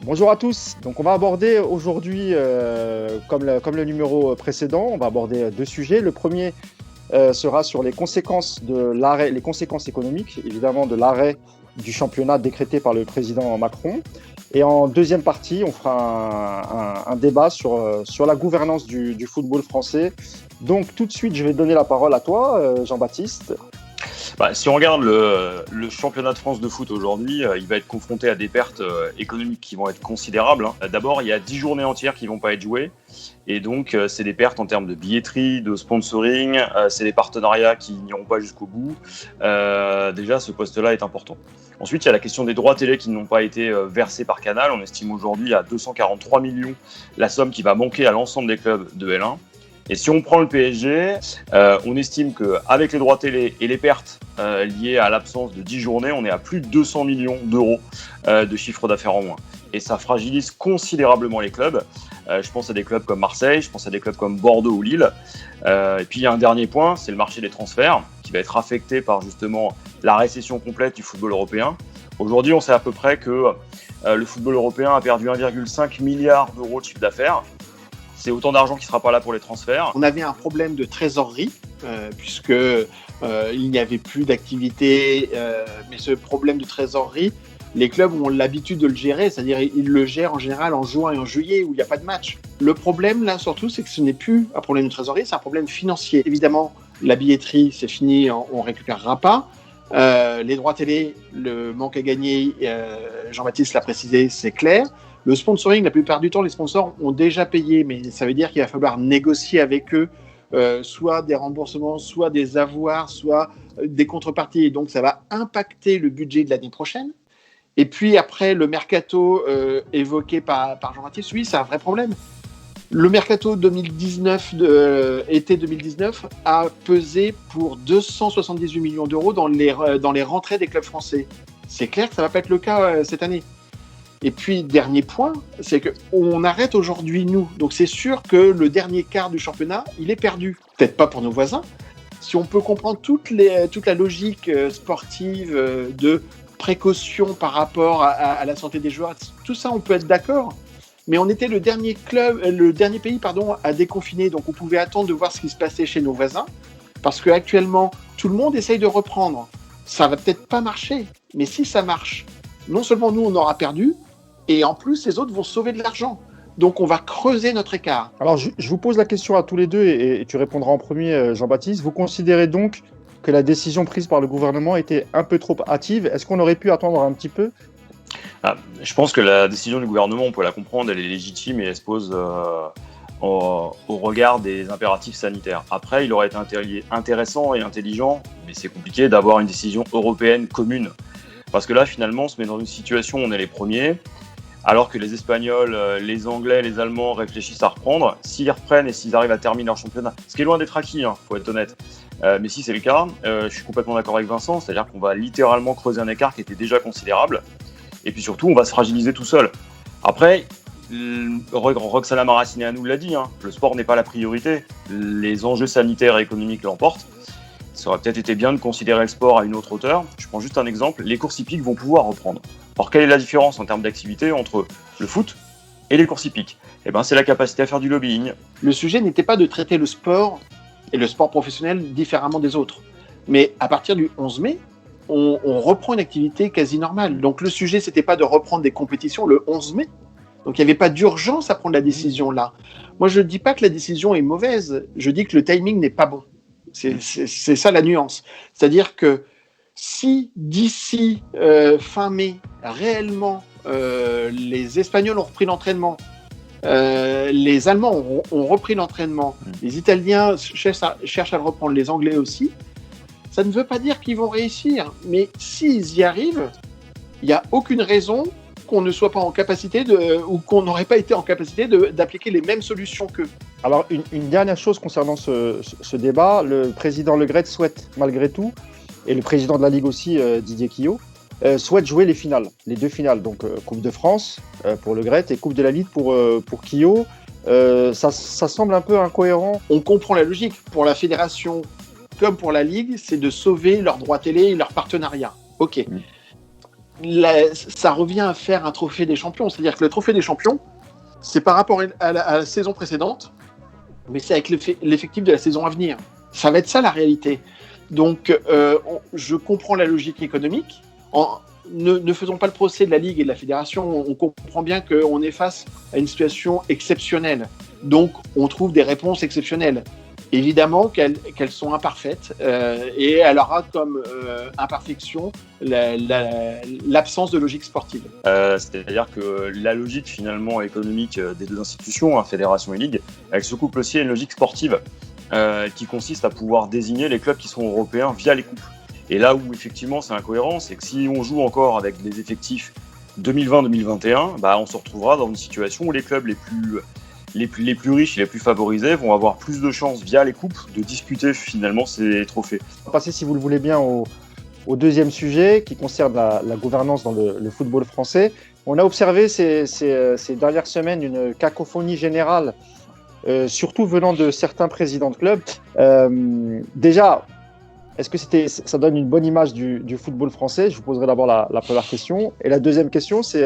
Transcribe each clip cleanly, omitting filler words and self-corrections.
Bonjour à tous. Donc on va aborder aujourd'hui, comme le numéro précédent, on va aborder deux sujets. Le premier sera sur les conséquences économiques, évidemment, de l'arrêt du championnat décrété par le président Macron. Et en deuxième partie, on fera un débat sur la gouvernance du football français. Donc tout de suite, je vais donner la parole à toi, Jean-Baptiste. Si on regarde le championnat de France de foot aujourd'hui, il va être confronté à des pertes économiques qui vont être considérables. D'abord, il y a 10 journées entières qui ne vont pas être jouées. Et donc, c'est des pertes en termes de billetterie, de sponsoring, c'est des partenariats qui n'iront pas jusqu'au bout. Déjà, ce poste-là est important. Ensuite, il y a la question des droits télé qui n'ont pas été versés par Canal. On estime aujourd'hui à 243 millions la somme qui va manquer à l'ensemble des clubs de L1. Et si on prend le PSG, on estime qu'avec les droits télé et les pertes liées à l'absence de 10 journées, on est à plus de 200 millions d'euros de chiffre d'affaires en moins. Et ça fragilise considérablement les clubs. Je pense à des clubs comme Marseille, je pense à des clubs comme Bordeaux ou Lille. Et puis il y a un dernier point, c'est le marché des transferts, qui va être affecté par justement la récession complète du football européen. Aujourd'hui, on sait à peu près que le football européen a perdu 1,5 milliard d'euros de chiffre d'affaires. C'est autant d'argent qui ne sera pas là pour les transferts. On avait un problème de trésorerie, puisque il n'y avait plus d'activité. Mais ce problème de trésorerie, les clubs ont l'habitude de le gérer, c'est-à-dire ils le gèrent en général en juin et en juillet où il n'y a pas de match. Le problème, là, surtout, c'est que ce n'est plus un problème de trésorerie, c'est un problème financier. Évidemment, la billetterie, c'est fini, on ne récupérera pas. Les droits télé, le manque à gagner, Jean-Baptiste l'a précisé, c'est clair. Le sponsoring, la plupart du temps, les sponsors ont déjà payé, mais ça veut dire qu'il va falloir négocier avec eux, soit des remboursements, soit des avoirs, soit des contreparties. Et donc, ça va impacter le budget de l'année prochaine. Et puis après, le mercato évoqué par Jean-Baptiste, oui, c'est un vrai problème. Le mercato 2019, été 2019, a pesé pour 278 millions d'euros dans les rentrées des clubs français. C'est clair que ça ne va pas être le cas cette année. Et puis, dernier point, c'est qu'on arrête aujourd'hui, nous. Donc, c'est sûr que le dernier quart du championnat, il est perdu. Peut-être pas pour nos voisins. Si on peut comprendre toute la logique sportive de précaution par rapport à la santé des joueurs, tout ça, on peut être d'accord. Mais on était le dernier pays à déconfiner. Donc, on pouvait attendre de voir ce qui se passait chez nos voisins. Parce qu'actuellement, tout le monde essaye de reprendre. Ça va peut-être pas marcher. Mais si ça marche, non seulement nous, on aura perdu, et en plus, les autres vont sauver de l'argent. Donc, on va creuser notre écart. Alors, je vous pose la question à tous les deux, et tu répondras en premier, Jean-Baptiste. Vous considérez donc que la décision prise par le gouvernement était un peu trop hâtive? Est-ce qu'on aurait pu attendre un petit peu? Je pense que la décision du gouvernement, on peut la comprendre, elle est légitime et elle se pose au regard des impératifs sanitaires. Après, il aurait été intéressant et intelligent, mais c'est compliqué d'avoir une décision européenne commune. Parce que là, finalement, on se met dans une situation où on est les premiers, alors que les Espagnols, les Anglais, les Allemands réfléchissent à reprendre. S'ils reprennent et s'ils arrivent à terminer leur championnat, ce qui est loin d'être acquis, faut être honnête. Mais si c'est le cas, je suis complètement d'accord avec Vincent, c'est-à-dire qu'on va littéralement creuser un écart qui était déjà considérable. Et puis surtout, on va se fragiliser tout seul. Après, Roxana Maracineanu l'a dit, le sport n'est pas la priorité. Les enjeux sanitaires et économiques l'emportent. Ça aurait peut-être été bien de considérer le sport à une autre hauteur. Je prends juste un exemple, les courses hippiques vont pouvoir reprendre. Alors, quelle est la différence en termes d'activité entre le foot et les courses hippiques? C'est la capacité à faire du lobbying. Le sujet n'était pas de traiter le sport et le sport professionnel différemment des autres. Mais à partir du 11 mai, on reprend une activité quasi normale. Donc le sujet, c'était pas de reprendre des compétitions le 11 mai. Donc il n'y avait pas d'urgence à prendre la décision là. Moi, je ne dis pas que la décision est mauvaise. Je dis que le timing n'est pas bon. C'est ça la nuance. C'est-à-dire que si d'ici fin mai, réellement, les Espagnols ont repris l'entraînement, les Allemands ont repris l'entraînement, les Italiens cherchent à le reprendre, les Anglais aussi, ça ne veut pas dire qu'ils vont réussir. Mais s'ils y arrivent, il n'y a aucune raison qu'on ne soit pas en capacité ou qu'on n'aurait pas été en capacité d'appliquer les mêmes solutions qu'eux. Alors, une dernière chose concernant ce débat, le président Le Gret souhaite malgré tout, et le président de la Ligue aussi, Didier Quillot, souhaite jouer les deux finales, donc Coupe de France pour Le Gret et Coupe de la Ligue pour Quillot. Ça semble un peu incohérent. On comprend la logique. Pour la fédération comme pour la Ligue, c'est de sauver leurs droits télé et leurs partenariats. Ok. Ça revient à faire un trophée des champions. C'est-à-dire que le trophée des champions, c'est par rapport à la saison précédente, mais c'est avec l'effectif de la saison à venir. Ça va être ça la réalité. Donc, je comprends la logique économique. Ne faisons pas le procès de la Ligue et de la Fédération. On comprend bien qu'on est face à une situation exceptionnelle. Donc, on trouve des réponses exceptionnelles. Évidemment qu'elles sont imparfaites et elle aura comme imperfection l'absence de logique sportive. C'est-à-dire que la logique finalement économique des deux institutions, Fédération et Ligue, elle se couple aussi à une logique sportive qui consiste à pouvoir désigner les clubs qui sont européens via les coupes. Et là où effectivement c'est incohérent, c'est que si on joue encore avec des effectifs 2020-2021, on se retrouvera dans une situation où les clubs les plus riches et les plus favorisés vont avoir plus de chances via les coupes de disputer finalement ces trophées. On va passer, si vous le voulez bien, au deuxième sujet qui concerne la gouvernance dans le football français. On a observé ces dernières semaines une cacophonie générale, surtout venant de certains présidents de clubs. Déjà, est-ce que ça donne une bonne image du football français? Je vous poserai d'abord la première question. Et la deuxième question, c'est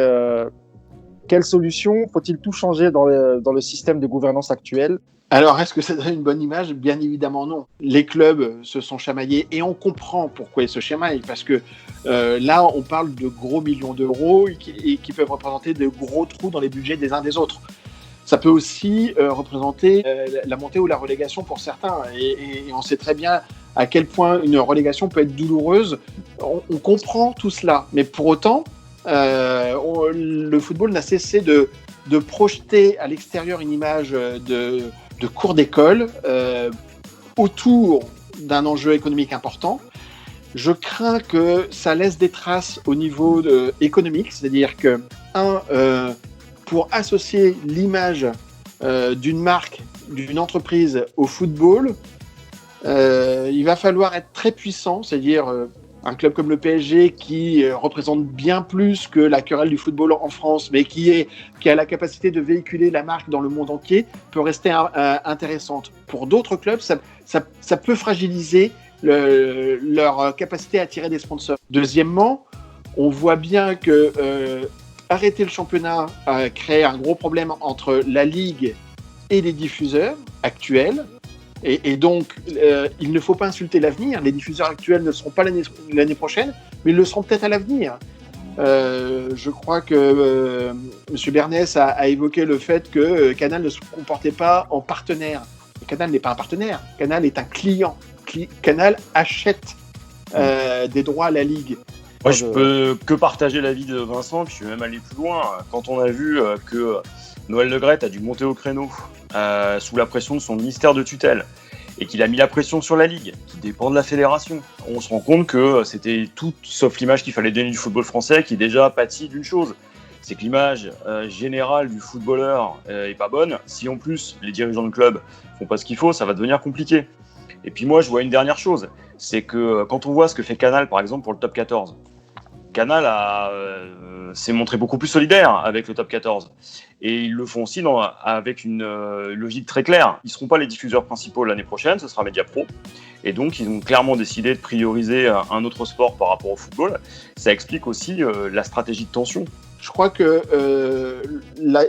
quelle solution faut-il tout changer dans le système de gouvernance actuel? Alors, est-ce que ça donne une bonne image? Bien évidemment non. Les clubs se sont chamaillés et on comprend pourquoi ils se chamaillent parce que là, on parle de gros millions d'euros et qui peuvent représenter de gros trous dans les budgets des uns des autres. Ça peut aussi représenter la montée ou la relégation pour certains et on sait très bien à quel point une relégation peut être douloureuse. On comprend tout cela, mais pour autant, le football n'a cessé de projeter à l'extérieur une image de cours d'école autour d'un enjeu économique important. Je crains que ça laisse des traces au niveau économique, c'est-à-dire que, pour associer l'image d'une marque, d'une entreprise au football, il va falloir être très puissant, c'est-à-dire un club comme le PSG qui représente bien plus que la querelle du football en France, mais qui a la capacité de véhiculer la marque dans le monde entier, peut rester intéressante. Pour d'autres clubs, ça peut fragiliser leur capacité à attirer des sponsors. Deuxièmement, on voit bien que arrêter le championnat a créé un gros problème entre la Ligue et les diffuseurs actuels. Et donc, il ne faut pas insulter l'avenir. Les diffuseurs actuels ne seront pas l'année prochaine, mais ils le seront peut-être à l'avenir. Je crois que M. Bernès a évoqué le fait que Canal ne se comportait pas en partenaire. Canal n'est pas un partenaire. Canal est un client. Canal achète des droits à la Ligue. Moi, je peux que partager l'avis de Vincent, puis je vais même aller plus loin. Quand on a vu que Noël Le Graët a dû monter au créneau sous la pression de son ministère de tutelle et qu'il a mis la pression sur la Ligue, qui dépend de la fédération, on se rend compte que c'était tout sauf l'image qu'il fallait donner du football français, qui déjà pâtit d'une chose, c'est que l'image générale du footballeur est pas bonne. Si en plus les dirigeants de club font pas ce qu'il faut, ça va devenir compliqué. Et puis moi, je vois une dernière chose, c'est que quand on voit ce que fait Canal, par exemple, pour le top 14, Canal s'est montré beaucoup plus solidaire avec le top 14. Et ils le font aussi avec une logique très claire. Ils ne seront pas les diffuseurs principaux l'année prochaine, ce sera Mediapro. Et donc, ils ont clairement décidé de prioriser un autre sport par rapport au football. Ça explique aussi la stratégie de tension. Je crois que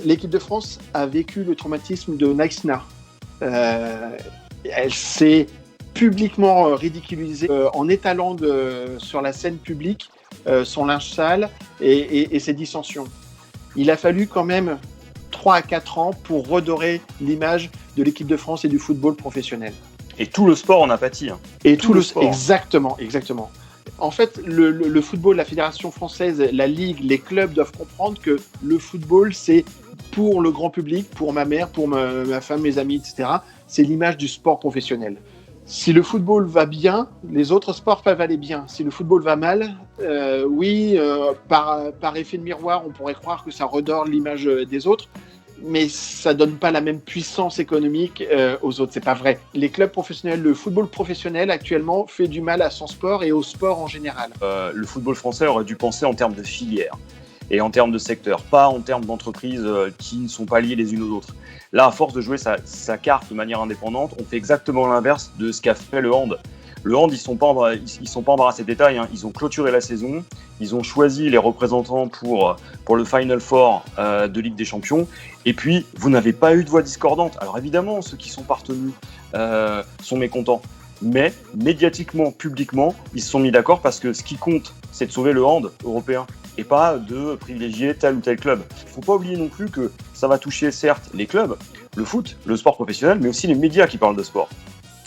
l'équipe de France a vécu le traumatisme de Naïsna. Elle s'est publiquement ridiculisée en étalant sur la scène publique son linge sale et ses dissensions. Il a fallu quand même 3 à 4 ans pour redorer l'image de l'équipe de France et du football professionnel. Et tout le sport en a pâti. Et tout le sport. Exactement. En fait, le football, la fédération française, la Ligue, les clubs doivent comprendre que le football, c'est pour le grand public, pour ma mère, pour ma femme, mes amis, etc. C'est l'image du sport professionnel. Si le football va bien, les autres sports peuvent aller bien. Si le football va mal, par effet de miroir, on pourrait croire que ça redore l'image des autres, mais ça donne pas la même puissance économique aux autres. C'est pas vrai. Les clubs professionnels, le football professionnel actuellement fait du mal à son sport et au sport en général. Le football français aurait dû penser en termes de filière. et en termes de secteur, pas en termes d'entreprises qui ne sont pas liées les unes aux autres. Là, à force de jouer sa carte de manière indépendante, on fait exactement l'inverse de ce qu'a fait le hand. Le hand, ils sont pas embarrassés de détails, hein. Ils ont clôturé la saison, ils ont choisi les représentants pour le Final Four de Ligue des Champions, et puis vous n'avez pas eu de voix discordante. Alors évidemment, ceux qui sont partenus sont mécontents, mais médiatiquement, publiquement, ils se sont mis d'accord parce que ce qui compte, c'est de sauver le hand européen et pas de privilégier tel ou tel club. Il ne faut pas oublier non plus que ça va toucher certes les clubs, le foot, le sport professionnel, mais aussi les médias qui parlent de sport.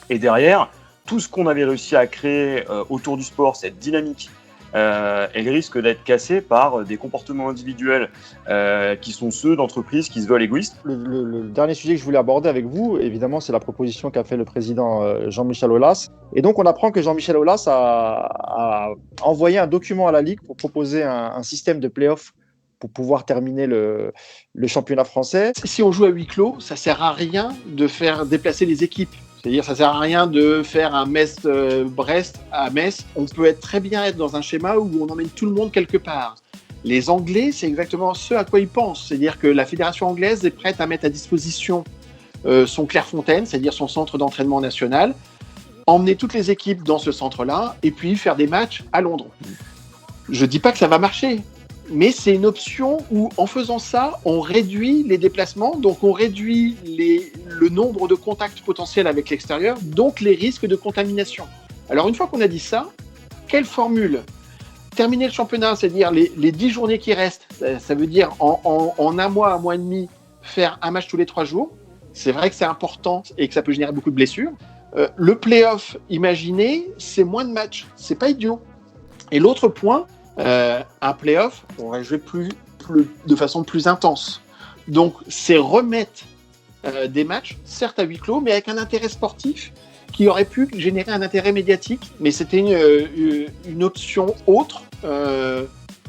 Et derrière, tout ce qu'on avait réussi à créer autour du sport, cette dynamique, elle risque d'être cassée par des comportements individuels qui sont ceux d'entreprises qui se veulent égoïstes. Le dernier sujet que je voulais aborder avec vous, évidemment, c'est la proposition qu'a fait le président Jean-Michel Aulas. Et donc, on apprend que Jean-Michel Aulas a envoyé un document à la Ligue pour proposer un système de play-off pour pouvoir terminer le championnat français. Si on joue à huis clos, ça ne sert à rien de faire déplacer les équipes. C'est-à-dire, ça ne sert à rien de faire un Metz-Brest à Metz. On peut très bien être dans un schéma où on emmène tout le monde quelque part. Les Anglais, c'est exactement ce à quoi ils pensent. C'est-à-dire que la fédération anglaise est prête à mettre à disposition son Clairefontaine, c'est-à-dire son centre d'entraînement national, emmener toutes les équipes dans ce centre-là et puis faire des matchs à Londres. Je ne dis pas que ça va marcher, mais c'est une option où, en faisant ça, on réduit les déplacements, donc on réduit le nombre de contacts potentiels avec l'extérieur, donc les risques de contamination. Alors, une fois qu'on a dit ça, quelle formule ? Terminer le championnat, c'est-à-dire les 10 journées qui restent, ça veut dire en un mois et demi, faire un match tous les 3 jours. C'est vrai que c'est important et que ça peut générer beaucoup de blessures. Le play-off, imaginez, c'est moins de matchs. C'est pas idiot. Et l'autre point, un play-off, on va jouer de façon plus intense. Donc, c'est remettre des matchs, certes à huis clos, mais avec un intérêt sportif qui aurait pu générer un intérêt médiatique. Mais c'était une option autre,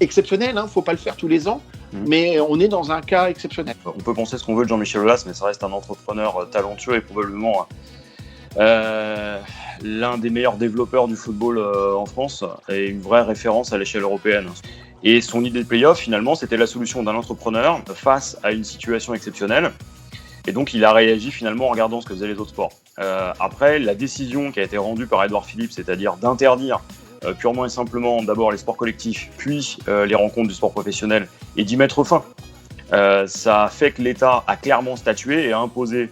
exceptionnelle. Il ne faut pas le faire tous les ans, mais on est dans un cas exceptionnel. On peut penser ce qu'on veut de Jean-Michel Aulas, mais ça reste un entrepreneur talentueux et probablement l'un des meilleurs développeurs du football en France et une vraie référence à l'échelle européenne. Et son idée de play-off, finalement, c'était la solution d'un entrepreneur face à une situation exceptionnelle. Et donc, il a réagi finalement en regardant ce que faisaient les autres sports. Après, la décision qui a été rendue par Édouard Philippe, c'est-à-dire d'interdire purement et simplement d'abord les sports collectifs, puis les rencontres du sport professionnel, et d'y mettre fin, ça a fait que l'État a clairement statué et a imposé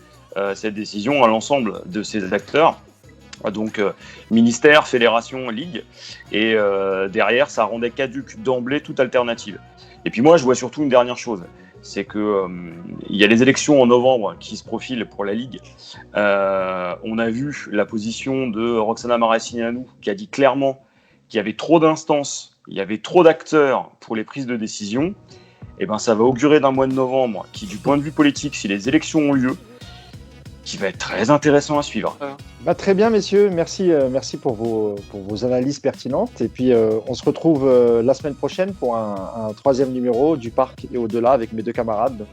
cette décision à l'ensemble de ses acteurs, donc ministère, fédération, ligue, et derrière ça rendait caduque d'emblée toute alternative. Et puis moi je vois surtout une dernière chose, c'est que il y a les élections en novembre qui se profilent pour la Ligue. On a vu la position de Roxana Maracineanu qui a dit clairement qu'il y avait trop d'instances, il y avait trop d'acteurs pour les prises de décision. Et ben ça va augurer d'un mois de novembre qui, du point de vue politique, si les élections ont lieu, qui va être très intéressant à suivre. Très bien, messieurs. Merci pour vos analyses pertinentes. Et puis, on se retrouve la semaine prochaine pour un troisième numéro du Parc et au-delà avec mes deux camarades.